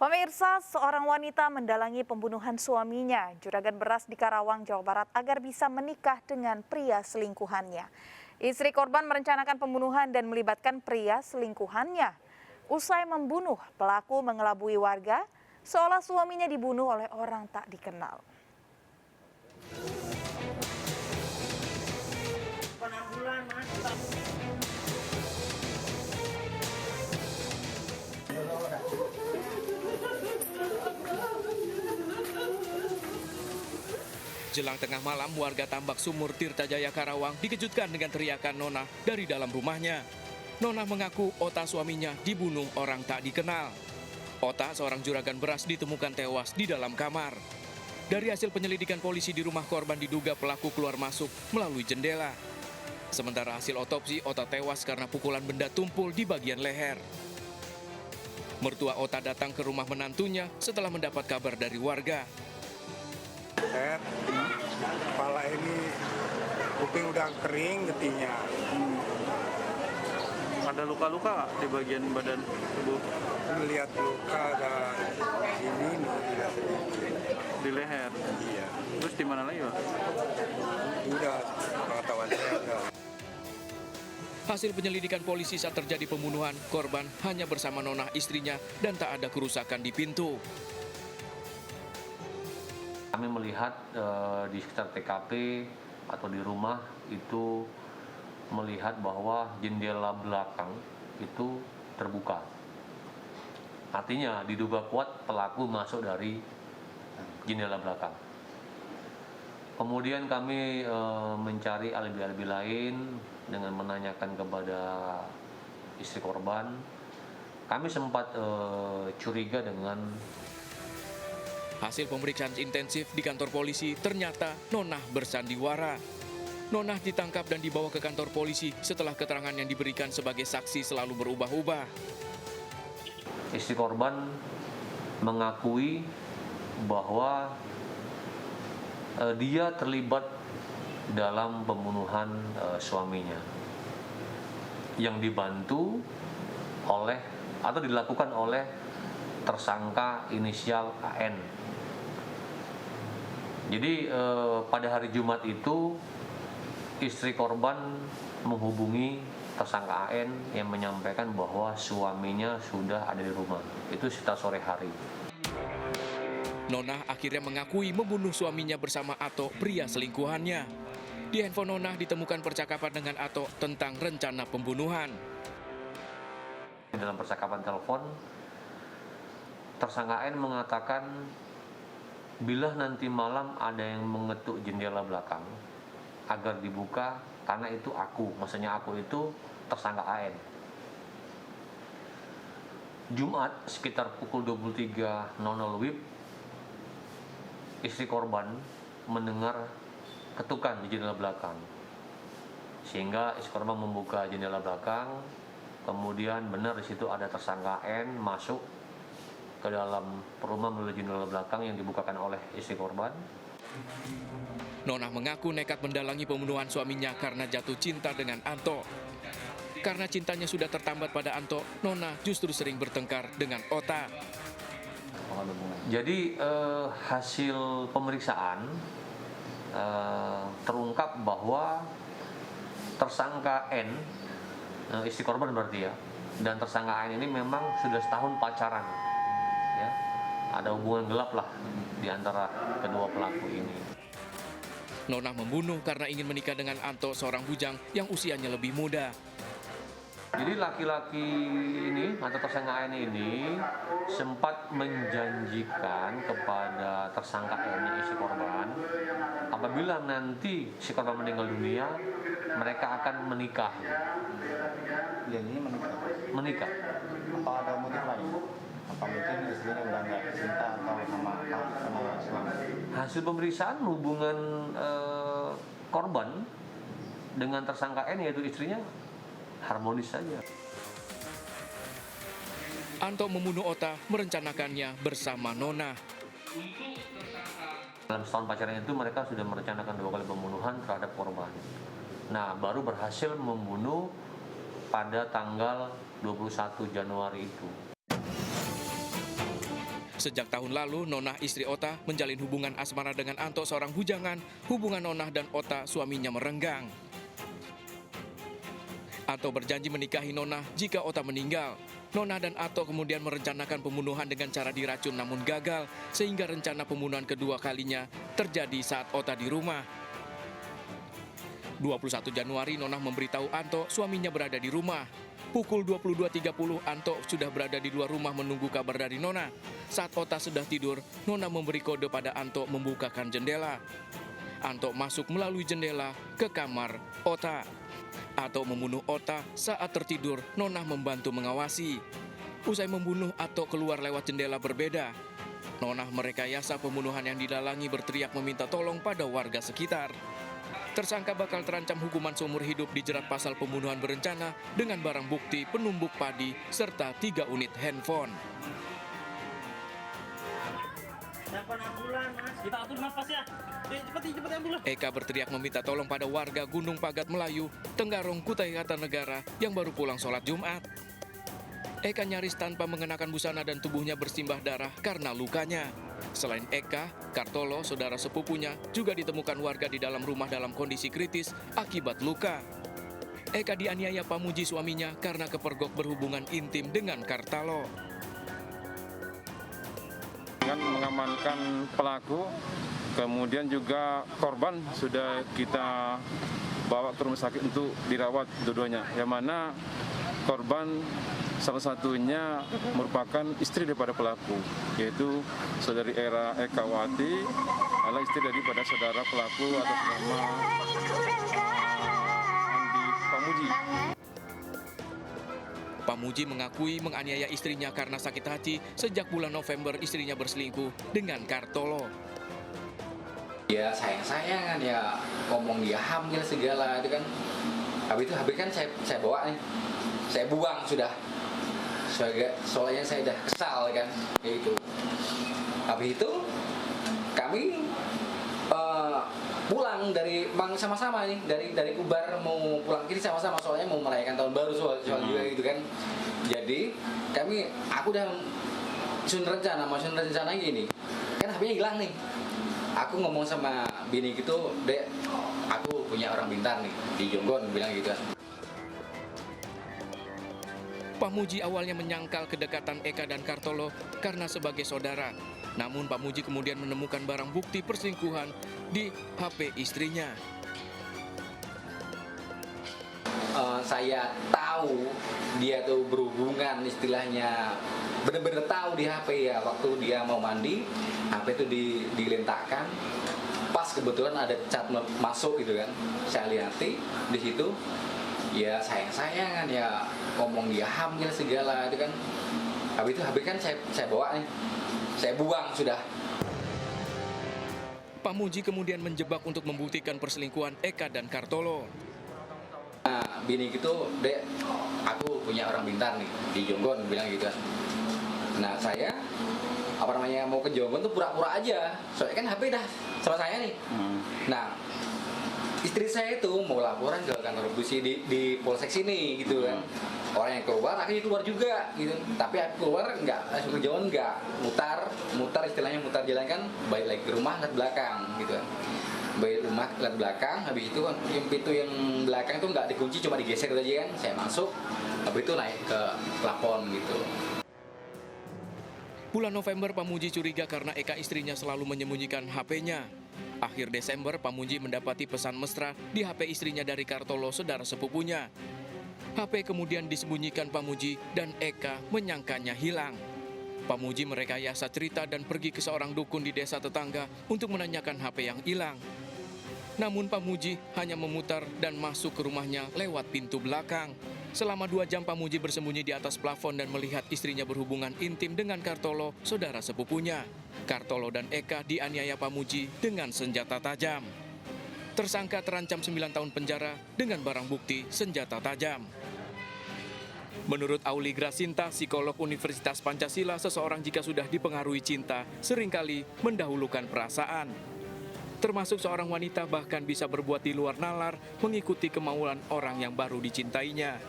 Pemirsa, seorang wanita mendalangi pembunuhan suaminya, juragan beras di Karawang, Jawa Barat, agar bisa menikah dengan pria selingkuhannya. Istri korban merencanakan pembunuhan dan melibatkan pria selingkuhannya. Usai membunuh, pelaku mengelabui warga, seolah suaminya dibunuh oleh orang tak dikenal. Jelang tengah malam, warga Tambak Sumur, Tirtajaya, Karawang dikejutkan dengan teriakan Nona dari dalam rumahnya. Nona mengaku Ota suaminya dibunuh orang tak dikenal. Ota, seorang juragan beras, ditemukan tewas di dalam kamar. Dari hasil penyelidikan polisi di rumah korban diduga pelaku keluar masuk melalui jendela. Sementara hasil otopsi, Ota tewas karena pukulan benda tumpul di bagian leher. Mertua Ota datang ke rumah menantunya setelah mendapat kabar dari warga. Kepala ini kuping udah kering getihnya. Ada luka-luka di bagian badan tubuh? Melihat luka ada ini Di leher? Iya. Terus di mana lagi, Pak? Udah pengetahuan saya udah. Hasil penyelidikan polisi saat terjadi pembunuhan, korban hanya bersama Nona istrinya dan tak ada kerusakan di pintu. Kami melihat di sekitar TKP atau di rumah itu melihat bahwa jendela belakang itu terbuka. Artinya diduga kuat pelaku masuk dari jendela belakang. Kemudian kami mencari alibi-alibi lain dengan menanyakan kepada istri korban. Kami sempat curiga dengan Hasil pemeriksaan intensif di kantor polisi, ternyata Nonah bersandiwara. Nonah ditangkap dan dibawa ke kantor polisi setelah keterangan yang diberikan sebagai saksi selalu berubah-ubah. istri korban mengakui bahwa dia terlibat dalam pembunuhan suaminya yang dibantu oleh atau dilakukan oleh tersangka inisial AN. Jadi pada hari Jumat itu istri korban menghubungi tersangka AN yang menyampaikan bahwa suaminya sudah ada di rumah. Itu sekitar sore hari. Nonah akhirnya mengakui membunuh suaminya bersama Ato, pria selingkuhannya. Di handphone Nonah ditemukan percakapan dengan Ato tentang rencana pembunuhan. Dalam percakapan telepon, tersangka AN mengatakan bila nanti malam ada yang mengetuk jendela belakang agar dibuka karena itu aku, maksudnya aku itu tersangka AN. Jumat sekitar pukul 23.00 WIB, istri korban mendengar ketukan di jendela belakang. Sehingga istri korban membuka jendela belakang, kemudian benar di situ ada tersangka N masuk ke dalam rumah melalui jendela belakang yang dibukakan oleh istri korban. Nonah mengaku nekat mendalangi pembunuhan suaminya karena jatuh cinta dengan Anto. Karena cintanya sudah tertambat pada Anto, Nonah justru sering bertengkar dengan Ota. Jadi hasil pemeriksaan terungkap bahwa tersangka N, istri korban berarti ya, dan tersangka N ini memang sudah setahun pacaran. Ya, ada hubungan gelap lah di antara kedua pelaku ini. Nonah membunuh karena ingin menikah dengan Anto, seorang bujang yang usianya lebih muda. Jadi laki-laki ini atau tersangka N ini sempat menjanjikan kepada tersangka N, istri korban, apabila nanti si korban meninggal dunia, mereka akan menikah. Jadi Menikah. apa ada motif lain? Apa mungkin istrinya udah nggak cinta atau sama suami? Hasil pemeriksaan hubungan korban dengan tersangka N, yaitu istrinya, harmonis saja. Anto membunuh Ota merencanakannya bersama Nonah. Dalam setahun pacaran itu mereka sudah merencanakan 2 kali pembunuhan terhadap korban. Nah, baru berhasil membunuh pada tanggal 21 Januari itu. Sejak tahun lalu, Nonah istri Ota menjalin hubungan asmara dengan Anto seorang bujangan. Hubungan Nonah dan Ota suaminya merenggang. Anto berjanji menikahi Nonah jika Ota meninggal. Nonah dan Anto kemudian merencanakan pembunuhan dengan cara diracun namun gagal, sehingga rencana pembunuhan kedua kalinya terjadi saat Ota di rumah. 21 Januari, Nonah memberitahu Anto suaminya berada di rumah. Pukul 22.30, Anto sudah berada di luar rumah menunggu kabar dari Nonah. Saat Ota sudah tidur, Nonah memberi kode pada Anto membukakan jendela. Anto masuk melalui jendela ke kamar Ota. Anto membunuh Ota saat tertidur, Nonah membantu mengawasi. Usai membunuh, Anto keluar lewat jendela berbeda. Nonah merekayasa pembunuhan yang didalangi berteriak meminta tolong pada warga sekitar. Tersangka bakal terancam hukuman seumur hidup dijerat pasal pembunuhan berencana dengan barang bukti penumbuk padi serta 3 unit handphone. Eka berteriak meminta tolong pada warga Gunung Pagat Melayu, Tenggarong, Kutai Kartanegara yang baru pulang sholat Jumat. Eka nyaris tanpa mengenakan busana dan tubuhnya bersimbah darah karena lukanya. Selain Eka, Kartolo, saudara sepupunya, juga ditemukan warga di dalam rumah dalam kondisi kritis akibat luka. Eka dianiaya Pamuji suaminya karena kepergok berhubungan intim dengan Kartolo. Dengan mengamankan pelaku, kemudian juga korban sudah kita bawa ke rumah sakit untuk dirawat dua-duanya. Yang mana korban salah satunya merupakan istri daripada pelaku, yaitu saudari Era Ekawati, adalah istri daripada saudara pelaku atas nama Andi Pamuji. Pamuji mengakui menganiaya istrinya karena sakit hati sejak bulan November istrinya berselingkuh dengan Kartolo. Ya sayang-sayangan ya, ngomong dia hamil segala itu kan. Habis itu kan saya bawa nih, saya buang sudah. Soalnya saya udah kesal kan, kayak gitu. Habis itu kami pulang dari sama-sama nih, dari Kubar mau pulang kiri sama-sama, soalnya mau merayakan tahun baru soal juga gitu kan. Jadi aku udah susun rencana gini, kan HP-nya hilang nih. Aku ngomong sama bini gitu, Dek, aku punya orang pintar nih di Jonggon, bilang gitu kan. Pamuji awalnya menyangkal kedekatan Eka dan Kartolo karena sebagai saudara. Namun Pamuji kemudian menemukan barang bukti perselingkuhan di HP istrinya. Saya tahu dia tuh berhubungan, istilahnya bener-bener tahu di HP ya. Waktu dia mau mandi, HP itu diletakkan. Pas kebetulan ada chat masuk gitu kan. Saya lihati di situ. Ya sayang-sayangan ya, ngomong dia hamil segala itu kan. Habis itu HP kan saya bawa nih, saya buang sudah. Pamuji kemudian menjebak untuk membuktikan perselingkuhan Eka dan Kartolo. Nah, bini gitu, Dek, aku punya orang pintar nih di Jonggon, bilang gitu kan. Nah saya mau ke Jonggon tuh pura-pura aja, soalnya kan HP dah sama saya nih. Nah istri saya itu mau laporan ke kantor polisi di polsek sini gitu kan. Orang yang keluar akhirnya keluar juga gitu. Tapi aku keluar enggak, langsung ke Jonggon enggak, mutar istilahnya mutar jalan kan, balik lagi ke rumah lihat belakang gitu kan. Balik rumah lihat belakang, habis itu kan pintu yang belakang itu enggak dikunci, cuma digeser gitu aja kan. Saya masuk, habis itu naik ke plafon gitu. Bulan November, Pamuji curiga karena Eka istrinya selalu menyembunyikan HP-nya. Akhir Desember, Pamuji mendapati pesan mesra di HP istrinya dari Kartolo, saudara sepupunya. HP kemudian disembunyikan Pamuji dan Eka menyangkanya hilang. Pamuji merekayasa cerita dan pergi ke seorang dukun di desa tetangga untuk menanyakan HP yang hilang. Namun Pamuji hanya memutar dan masuk ke rumahnya lewat pintu belakang. Selama 2 jam Pamuji bersembunyi di atas plafon dan melihat istrinya berhubungan intim dengan Kartolo, saudara sepupunya. Kartolo dan Eka dianiaya Pamuji dengan senjata tajam. Tersangka terancam 9 tahun penjara dengan barang bukti senjata tajam. Menurut Auli Grasinta, psikolog Universitas Pancasila, seseorang jika sudah dipengaruhi cinta seringkali mendahulukan perasaan. Termasuk seorang wanita bahkan bisa berbuat di luar nalar mengikuti kemauan orang yang baru dicintainya.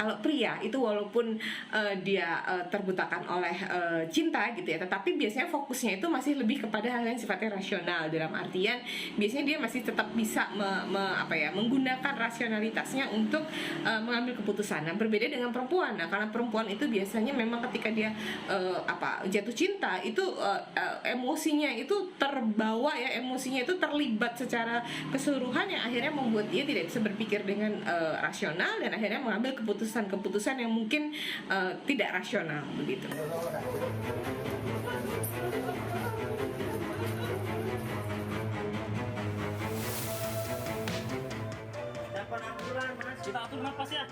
Kalau pria itu walaupun dia terbutakan oleh cinta gitu ya, tetapi biasanya fokusnya itu masih lebih kepada hal yang sifatnya rasional, dalam artian biasanya dia masih tetap bisa menggunakan rasionalitasnya untuk mengambil keputusan. Nah, berbeda dengan perempuan. Nah, karena perempuan itu biasanya memang ketika dia jatuh cinta itu emosinya itu terbawa ya, emosinya itu terlibat secara keseluruhan yang akhirnya membuat dia tidak bisa berpikir dengan rasional dan akhirnya mengambil keputusan-keputusan yang mungkin tidak rasional begitu. Kita atur nafas ya.